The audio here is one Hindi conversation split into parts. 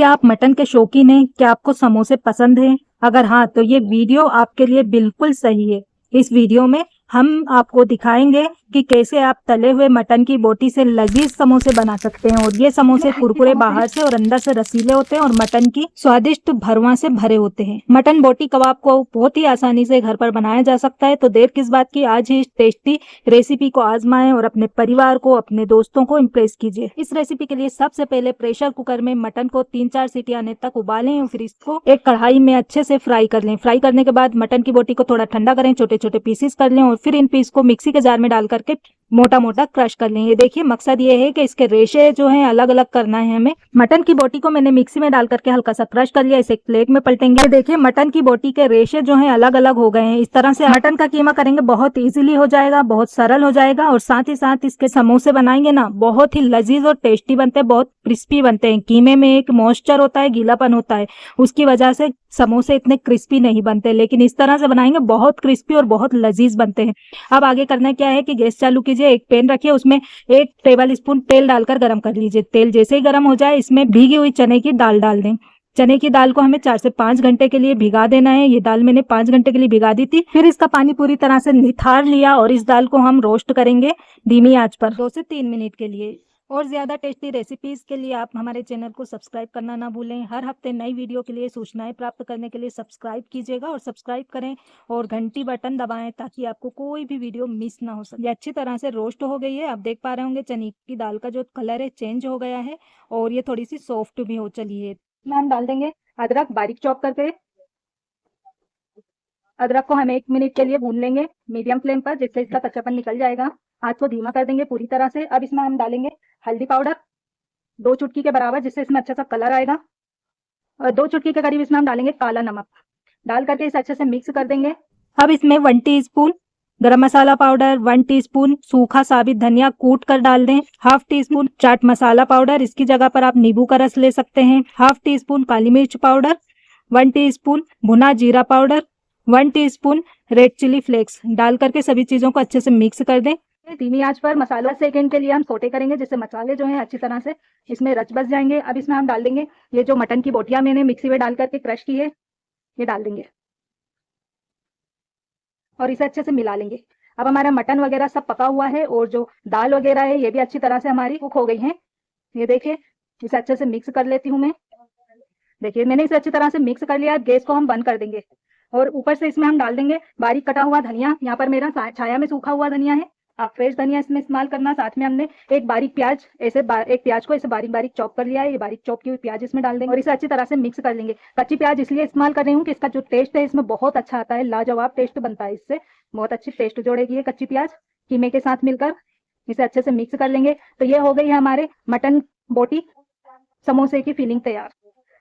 क्या आप मटन के शौकीन हैं? क्या आपको समोसे पसंद हैं? अगर हाँ, तो ये वीडियो आपके लिए बिल्कुल सही है। इस वीडियो में हम आपको दिखाएंगे कि कैसे आप तले हुए मटन की बोटी से लजीज समोसे बना सकते हैं। और ये समोसे कुरकुरे बाहर से और अंदर से रसीले होते हैं और मटन की स्वादिष्ट भरवा से भरे होते हैं। मटन बोटी कबाब को बहुत ही आसानी से घर पर बनाया जा सकता है, तो देर किस बात की, आज ही इस टेस्टी रेसिपी को आजमाएं और अपने परिवार को, अपने दोस्तों को इम्प्रेस कीजिए। इस रेसिपी के लिए सबसे पहले प्रेशर कुकर में मटन को 3-4 सीटी आने तक उबालें और फिर इसको एक कढ़ाई में अच्छे से फ्राई कर लें। फ्राई करने के बाद मटन की बोटी को थोड़ा ठंडा करें, छोटे छोटे पीसेस कर लें और फिर इन पीस को मिक्सी के जार में डाल करके मोटा मोटा क्रश कर लें। ये देखिए, मकसद ये है कि इसके रेशे जो हैं अलग अलग करना है हमें। मटन की बोटी को मैंने मिक्सी में डाल करके हल्का सा क्रश कर लिया। इसे एक प्लेट में पलटेंगे। देखिए, मटन की बोटी के रेशे जो हैं अलग अलग हो गए हैं। इस तरह से मटन का कीमा करेंगे, बहुत इजीली हो जाएगा, बहुत सरल हो जाएगा और साथ ही साथ इसके समोसे बनाएंगे ना, बहुत ही लजीज और टेस्टी बनते हैं, बहुत क्रिस्पी बनते हैं। कीमे में एक मॉइस्चर होता है, गीलापन होता है, उसकी वजह से समोसे इतने क्रिस्पी नहीं बनते, लेकिन इस तरह से बनाएंगे बहुत क्रिस्पी और बहुत लजीज बनते हैं। अब आगे करना क्या है कि गैस चालू कीजिए, एक पैन रखिए, उसमें 1 टेबल स्पून तेल डालकर गरम कर लीजिए। तेल जैसे ही गरम हो जाए, इसमें भीगी हुई चने की दाल डाल दें। चने की दाल को हमें 4 से 5 घंटे के लिए भिगा देना है। ये दाल मैंने 5 घंटे के लिए भिगा दी थी। फिर इसका पानी पूरी तरह से निथार लिया और इस दाल को हम रोस्ट करेंगे धीमी आंच पर 2 से 3 मिनट के लिए। और ज़्यादा टेस्टी रेसिपीज़ के लिए आप हमारे चैनल को सब्सक्राइब करना ना भूलें। हर हफ्ते नई वीडियो के लिए सूचनाएं प्राप्त करने के लिए सब्सक्राइब कीजिएगा और सब्सक्राइब करें और घंटी बटन दबाएं ताकि आपको कोई भी वीडियो मिस ना हो सके। ये अच्छी तरह से रोस्ट हो गई है। आप देख पा रहे होंगे चने की दाल का जो कलर है चेंज हो गया है और ये थोड़ी सी सॉफ्ट भी हो चली है। इसमें हम डाल देंगे अदरक बारीक चॉप करके। अदरक को हम 1 मिनट के लिए भून लेंगे मीडियम फ्लेम पर, जिससे इसका कच्चापन निकल जाएगा। आंच को धीमा कर देंगे पूरी तरह से। अब इसमें हम डालेंगे हल्दी पाउडर 2 चुटकी के बराबर, जिससे इसमें अच्छा सा कलर आएगा। और 2 चुटकी के करीब इसमें हम डालेंगे काला नमक। डाल करके इसे अच्छे से मिक्स कर देंगे। अब इसमें 1 टीस्पून गरम मसाला पाउडर, 1 टीस्पून सूखा साबित धनिया कूट कर डाल दें, half tea spoon chaat masala powder, इसकी जगह पर आप नींबू का रस ले सकते हैं, हाफ टी स्पून काली मिर्च पाउडर, 1 टीस्पून भुना जीरा powder, 1 teaspoon red chilli flakes डाल करके सभी चीजों को अच्छे से मिक्स कर दें। धीमी आंच पर मसालों सेकंड के लिए हम सोटे करेंगे, जिससे मसाले जो हैं अच्छी तरह से इसमें रच बस जाएंगे। अब इसमें हम डाल देंगे ये जो मटन की बोटियां मैंने मिक्सी में डाल करके क्रश की है, ये डाल देंगे और इसे अच्छे से मिला लेंगे। अब हमारा मटन वगैरह सब पका हुआ है और जो दाल वगैरह है ये भी अच्छी तरह से हमारी कुक हो गई है। ये देखिए, इसे अच्छे से मिक्स कर लेती हूँ मैं। देखिए, मैंने इसे अच्छी तरह से मिक्स कर लिया। गैस को हम बंद कर देंगे और ऊपर से इसमें हम डाल देंगे बारीक कटा हुआ धनिया। यहाँ पर मेरा छाया में सूखा हुआ धनिया है, आप फ्रेश धनिया इसमें इस्तेमाल करना। साथ में हमने एक बारीक प्याज एक प्याज को ऐसे बारीक बारीक चॉप कर लिया है। ये बारीक चॉप की हुई प्याज इसमें डाल देंगे और इसे अच्छी तरह से मिक्स कर लेंगे। कच्ची प्याज इसलिए इस्तेमाल कर रही हूँ कि इसका जो टेस्ट है इसमें बहुत अच्छा आता है, लाजवाब टेस्ट बनता है, इससे बहुत अच्छी टेस्ट जोड़ेगी ये कच्ची प्याज कीमे के साथ मिलकर। इसे अच्छे से मिक्स कर लेंगे। तो ये हो गई है हमारे मटन बोटी समोसे की फिलिंग तैयार।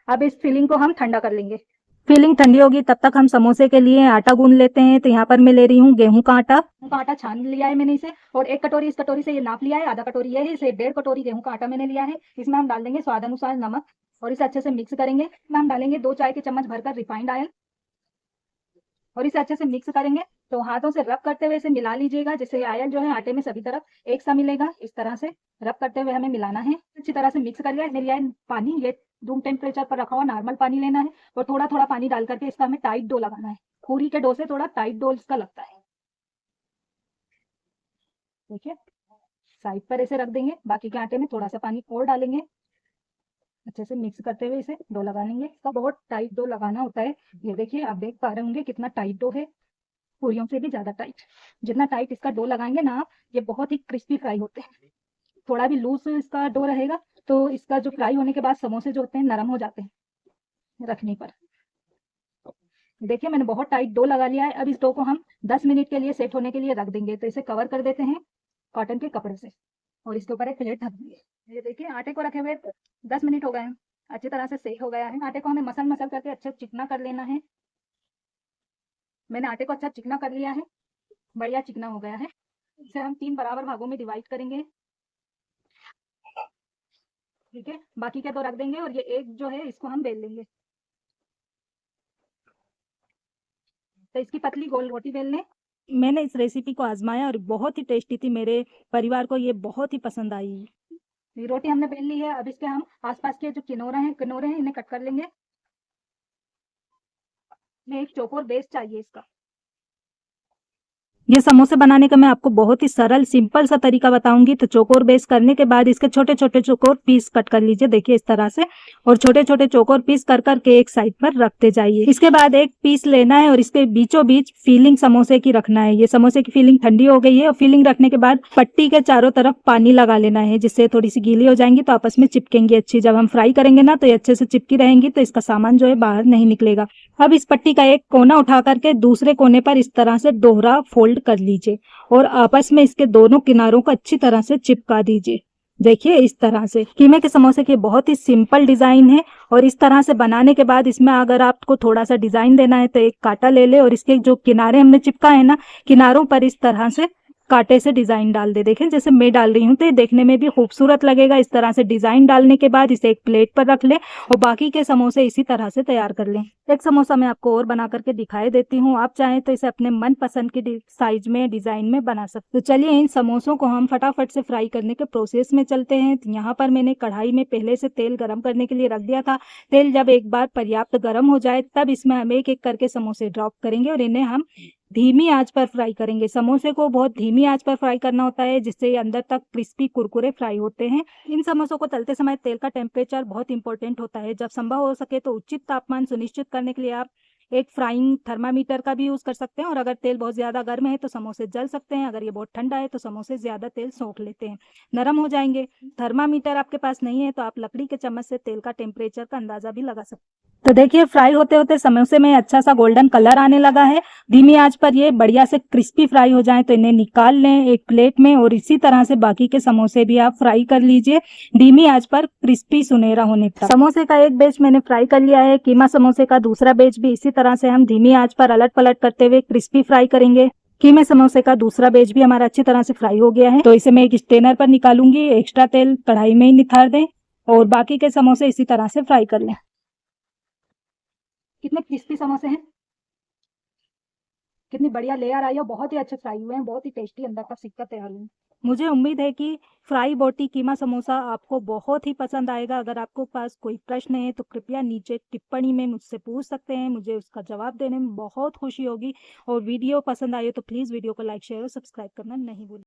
अब इस फिलिंग को हम ठंडा कर लेंगे। फिलिंग ठंडी होगी तब तक हम समोसे के लिए आटा गूंद लेते हैं। तो यहाँ पर मैं ले रही हूँ गेहूं का आटा। गेहूं का आटा छान लिया है मैंने इसे और 1 कटोरी इस कटोरी से ये नाप लिया है, आधा कटोरी ये है, इसे 1.5 कटोरी गेहूं का आटा मैंने लिया है। इसमें हम डाल देंगे स्वाद अनुसार नमक और इसे अच्छे से मिक्स करेंगे। इसमें हम डालेंगे 2 चाय के चम्मच भरकर रिफाइंड ऑयल और इसे अच्छे से मिक्स करेंगे। तो हाथों से रब करते हुए इसे मिला लीजिएगा, जिससे ऑयल जो है आटे में सभी तरफ एक सा मिलेगा। इस तरह से रब करते हुए हमें मिलाना है। अच्छी तरह से मिक्स कर लिया। इसमें लिया है पानी, ये रूम टेम्परेचर पर रखा हुआ नॉर्मल पानी लेना है और थोड़ा थोड़ा पानी डाल करके इसका हमें टाइट डो लगाना है। पूरी के डो से थोड़ा टाइट डो इसका लगता है। देखिए, साइड पर इसे रख देंगे। बाकी के आटे में थोड़ा सा पानी और डालेंगे। अच्छे से मिक्स करते हुए इसे डो लगा लेंगे। इसका बहुत टाइट डो लगाना होता है। ये देखिए, आप देख पा रहे होंगे कितना टाइट डो है, पूरियों से भी ज्यादा टाइट। जितना टाइट इसका डो लगाएंगे ना आप, ये बहुत ही क्रिस्पी फ्राई होते हैं। थोड़ा भी लूज इसका डो रहेगा तो इसका जो फ्राई होने के बाद समोसे जो होते हैं नरम हो जाते हैं रखने पर। देखिए, मैंने बहुत टाइट डो लगा लिया है। अब इस डो को हम 10 मिनट के लिए सेट होने के लिए रख देंगे। तो इसे कवर कर देते हैं कॉटन के कपड़े से और इसके ऊपर एक प्लेट ढक देंगे। ये देखिए, आटे को रखे हुए 10 मिनट हो गए हैं, अच्छी तरह से सेट हो गया है। आटे को हमें मसल मसल करके अच्छे चिकना कर लेना है। मैंने आटे को अच्छा चिकना कर लिया है, बढ़िया चिकना हो गया है। इसे हम 3 बराबर भागों में डिवाइड करेंगे। ठीक है, बाकी के 2 रख देंगे और ये एक जो है इसको हम बेल लेंगे। तो इसकी पतली गोल रोटी बेल लें। मैंने इस रेसिपी को आजमाया और बहुत ही टेस्टी थी। मेरे परिवार को ये बहुत ही पसंद आई। ये रोटी हमने बेल ली है। अब इसके हम आसपास के जो किनोरे हैं इन्हें कट कर लेंगे। हमें एक चौकोर बेस चाहिए इसका। ये समोसे बनाने का मैं आपको बहुत ही सरल सिंपल सा तरीका बताऊंगी। तो चौकोर बेस करने के बाद इसके छोटे छोटे चौकोर पीस कट कर लीजिए, देखिए इस तरह से, और छोटे छोटे चौकोर पीस कर करके एक साइड पर रखते जाइए। इसके बाद एक पीस लेना है और इसके बीचों बीच फीलिंग समोसे की रखना है। ये समोसे की फीलिंग ठंडी हो गई है और फीलिंग रखने के बाद पट्टी के चारों तरफ पानी लगा लेना है, जिससे थोड़ी सी गीली हो जाएंगी तो आपस में चिपकेंगी अच्छी। जब हम फ्राई करेंगे ना तो ये अच्छे से चिपकी रहेंगी, तो इसका सामान जो है बाहर नहीं निकलेगा। अब इस पट्टी का एक कोना उठा करके दूसरे कोने पर इस तरह से दोहरा फोल्ड कर लीजिए और आपस में इसके दोनों किनारों को अच्छी तरह से चिपका दीजिए। देखिए इस तरह से। कीमे के समोसे की बहुत ही सिंपल डिजाइन है और इस तरह से बनाने के बाद इसमें अगर आपको थोड़ा सा डिजाइन देना है तो एक कांटा ले ले और इसके जो किनारे हमने चिपका है ना, किनारों पर इस तरह से कांटे से डिजाइन डाल दे। देखें जैसे मैं डाल रही हूँ, तो ये देखने में भी खूबसूरत लगेगा। इस तरह से डिजाइन डालने के बाद इसे एक प्लेट पर रख ले और बाकी के समोसे इसी तरह से तैयार कर लें। एक समोसा मैं आपको और बना करके दिखाई देती हूँ, आप चाहें तो इसे अपने मन पसंद के साइज में डिजाइन में बना सकते। तो चलिए इन समोसों को हम फटाफट से फ्राई करने के प्रोसेस में चलते हैं। तो यहाँ पर मैंने कढ़ाई में पहले से तेल गर्म करने के लिए रख दिया था। तेल जब एक बार पर्याप्त गर्म हो जाए तब इसमें हम एक एक करके समोसे ड्रॉप करेंगे और इन्हें हम धीमी आंच पर फ्राई करेंगे। समोसे को बहुत धीमी आंच पर फ्राई करना होता है, जिससे ये अंदर तक क्रिस्पी कुरकुरे फ्राई होते हैं। इन समोसों को तलते समय तेल का टेम्परेचर बहुत इंपॉर्टेंट होता है। जब संभव हो सके तो उचित तापमान सुनिश्चित करने के लिए आप एक फ्राइंग थर्मामीटर का भी यूज कर सकते हैं। और अगर तेल बहुत ज्यादा गर्म है तो समोसे जल सकते हैं, अगर ये बहुत ठंडा है तो समोसे ज्यादा तेल सोख लेते हैं, नरम हो जाएंगे। थर्मामीटर आपके पास नहीं है तो आप लकड़ी के चम्मच से तेल का टेम्परेचर का अंदाजा भी लगा सकते हैं। तो देखिए फ्राई होते होते समोसे में अच्छा सा गोल्डन कलर आने लगा है। धीमी आंच पर ये बढ़िया से क्रिस्पी फ्राई हो जाए तो इन्हें निकाल लें एक प्लेट में और इसी तरह से बाकी के समोसे भी आप फ्राई कर लीजिए धीमी आंच पर क्रिस्पी सुनहरा होने तक। समोसे का एक बैच मैंने फ्राई कर लिया है। कीमा समोसे का दूसरा बैच भी इसी तरह से हम धीमी आंच पर अलट पलट करते हुए क्रिस्पी फ्राई करेंगे। कीमे समोसे का दूसरा बैच भी हमारा अच्छी तरह से फ्राई हो गया है, तो इसे मैं एक स्ट्रेनर पर निकालूंगी। एक्स्ट्रा तेल कढ़ाई में ही निथार दें और बाकी के समोसे इसी तरह से फ्राई कर लें। कितने क्रिस्पी समोसे हैं, कितनी बढ़िया लेयर आई है, बहुत ही अच्छे फ्राई हुए हैं, बहुत ही टेस्टी अंदर का सिक्का तैयार हुआ है। मुझे उम्मीद है कि फ्राई बोटी कीमा समोसा आपको बहुत ही पसंद आएगा। अगर आपको पास कोई प्रश्न है तो कृपया नीचे टिप्पणी में मुझसे पूछ सकते हैं, मुझे उसका जवाब देने में बहुत खुशी होगी। और वीडियो पसंद आए तो प्लीज़ वीडियो को लाइक शेयर और सब्सक्राइब करना नहीं भूलें।